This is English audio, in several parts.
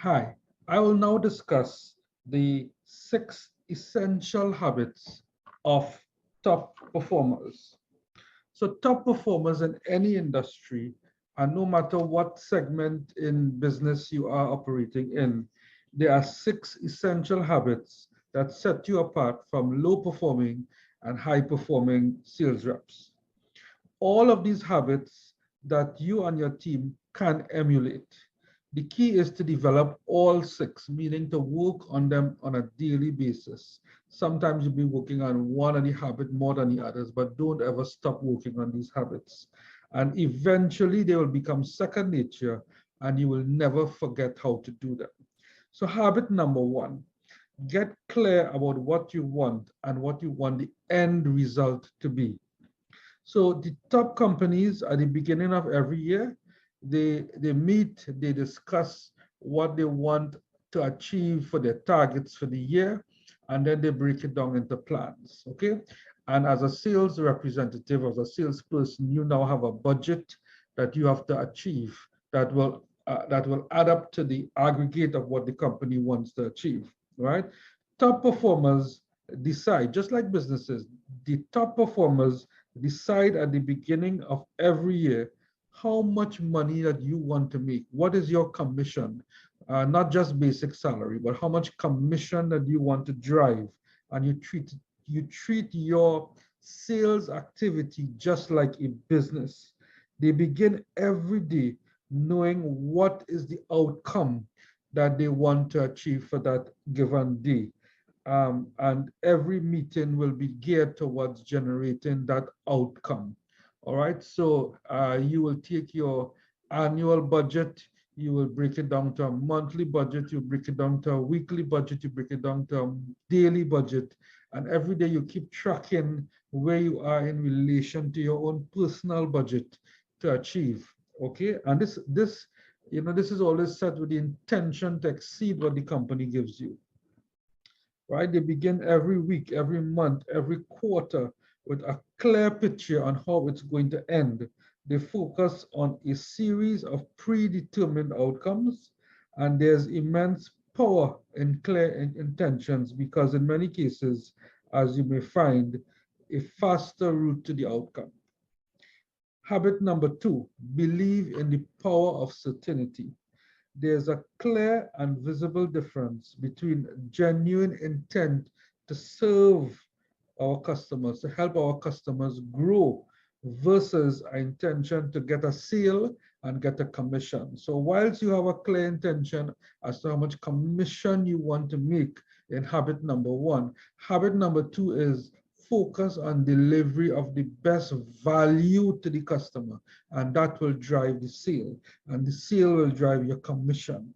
Hi, I will now discuss the 6 essential habits of top performers. So top performers in any industry, and no matter what segment in business you are operating in, there are 6 essential habits that set you apart from low performing and high performing sales reps. All of these habits that you and your team can emulate. The key is to develop all 6, meaning to work on them on a daily basis. Sometimes you'll be working on one of the habit more than the others, but don't ever stop working on these habits. And eventually they will become second nature and you will never forget how to do them. So habit number 1, get clear about what you want and what you want the end result to be. So the top companies at the beginning of every year, they meet, they discuss what they want to achieve for their targets for the year, and then they break it down into plans, okay? And as a sales representative, as a salesperson, you now have a budget that you have to achieve that will add up to the aggregate of what the company wants to achieve, right? Top performers decide, just like businesses, the top performers decide at the beginning of every year how much money that you want to make. What is your commission? Not just basic salary, but how much commission that you want to drive. And you treat your sales activity just like a business. They begin every day knowing what is the outcome that they want to achieve for that given day. And every meeting will be geared towards generating that outcome. All right, so you will take your annual budget, you will break it down to a monthly budget, you break it down to a weekly budget, you break it down to a daily budget, and every day you keep tracking where you are in relation to your own personal budget to achieve. Okay, and this is always set with the intention to exceed what the company gives you, right? They begin every week, every month, every quarter with a clear picture on how it's going to end. They focus on a series of predetermined outcomes, and there's immense power in clear intentions because in many cases, as you may find, a faster route to the outcome. Habit number 2, believe in the power of certainty. There's a clear and visible difference between genuine intent to serve our customers, to help our customers grow, versus our intention to get a sale and get a commission. So whilst you have a clear intention as to how much commission you want to make in habit number 1, habit number 2 is focus on delivery of the best value to the customer, and that will drive the sale, and the sale will drive your commission.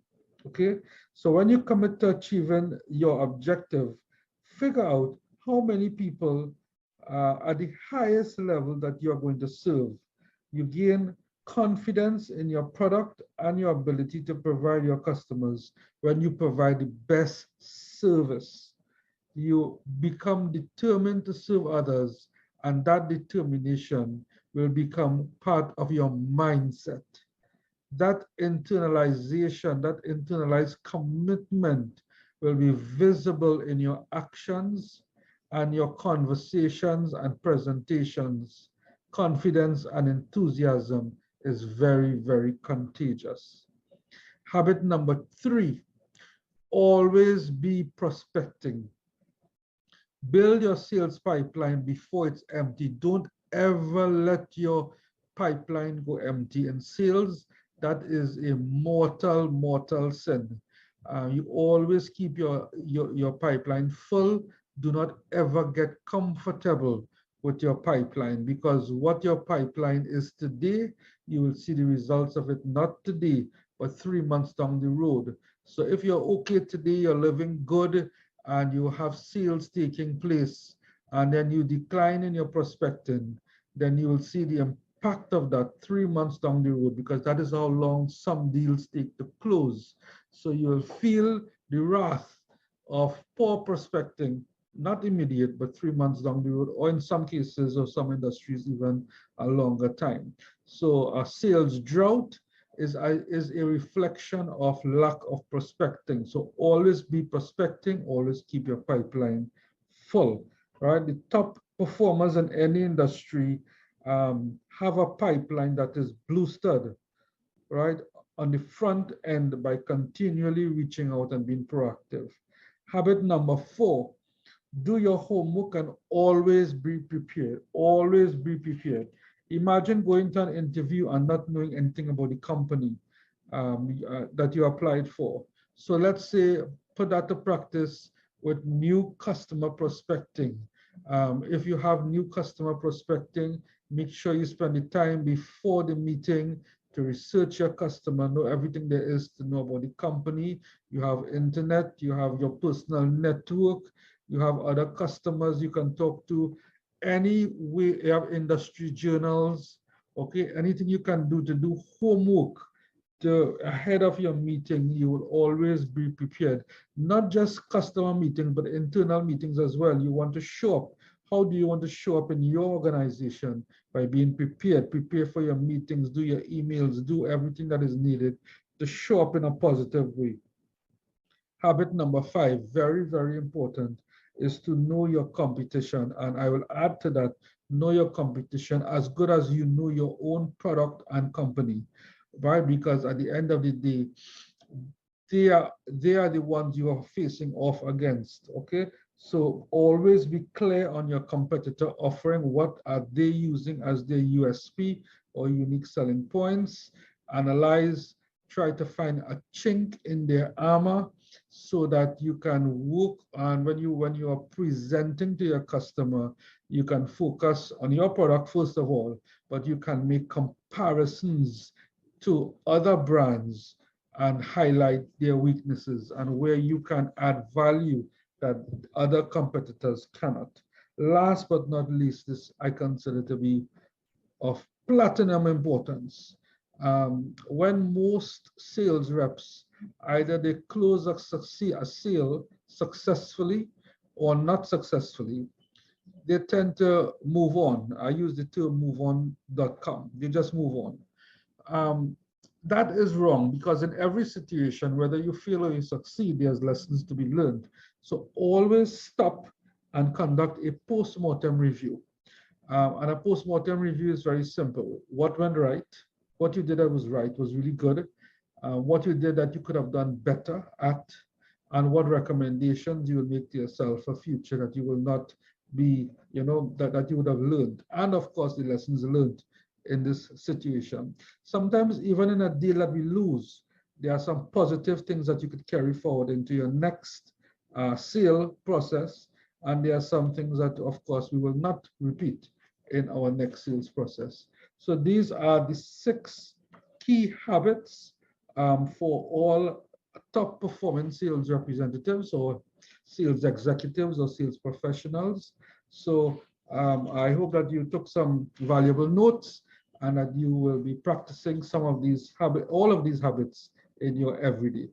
Okay, so when you commit to achieving your objective, figure out how many people at the highest level that you're going to serve. You gain confidence in your product and your ability to provide your customers when you provide the best service. You become determined to serve others, and that determination will become part of your mindset. That internalization, that internalized commitment will be visible in your actions and your conversations and presentations. Confidence and enthusiasm is very, very contagious. Habit number 3, always be prospecting. Build your sales pipeline before it's empty. Don't ever let your pipeline go empty. In sales, that is a mortal, mortal sin. You always keep your pipeline full. Do not ever get comfortable with your pipeline, because what your pipeline is today, you will see the results of it not today, but 3 months down the road. So if you're okay today, you're living good, and you have sales taking place, and then you decline in your prospecting, then you will see the impact of that 3 months down the road, because that is how long some deals take to close. So you will feel the wrath of poor prospecting, not immediate, but 3 months down the road, or in some cases or some industries, even a longer time. So a sales drought is a reflection of lack of prospecting. So always be prospecting, always keep your pipeline full, right? The top performers in any industry have a pipeline that is boosted, right, on the front end by continually reaching out and being proactive. Habit number 4, do your homework and always be prepared. Always be prepared. Imagine going to an interview and not knowing anything about the company that you applied for. So let's say put that to practice with new customer prospecting. If you have new customer prospecting, make sure you spend the time before the meeting to research your customer, know everything there is to know about the company. You have internet, you have your personal network, you have other customers you can talk to. Any way, you have industry journals, okay? Anything you can do to do homework to ahead of your meeting, you will always be prepared. Not just customer meetings, but internal meetings as well. You want to show up. How do you want to show up in your organization? By being prepared. Prepare for your meetings, do your emails, do everything that is needed to show up in a positive way. Habit number 5, very, very important, is to know your competition. And I will add to that, know your competition as good as you know your own product and company, right? Because at the end of the day, they are the ones you are facing off against, okay? So always be clear on your competitor offering. What are they using as their USP or unique selling points? Analyze, try to find a chink in their armor so that you can work on when you are presenting to your customer, you can focus on your product first of all, but you can make comparisons to other brands and highlight their weaknesses and where you can add value that other competitors cannot. Last but not least, this I consider to be of platinum importance. When most sales reps, either they close a sale successfully or not successfully, they tend to move on. I use the term moveon.com. They just move on. That is wrong because in every situation, whether you fail or you succeed, there's lessons to be learned. So always stop and conduct a post-mortem review. And a post-mortem review is very simple. What went right? What you did that was right was really good. What you did that you could have done better at, and what recommendations you will make to yourself for future that you will not be, that you would have learned. And of course, the lessons learned in this situation. Sometimes even in a deal that we lose, there are some positive things that you could carry forward into your next sale process. And there are some things that, of course, we will not repeat in our next sales process. So these are the 6 key habits for all top performing sales representatives or sales executives or sales professionals. So I hope that you took some valuable notes and that you will be practicing some of these habits, all of these habits in your everyday.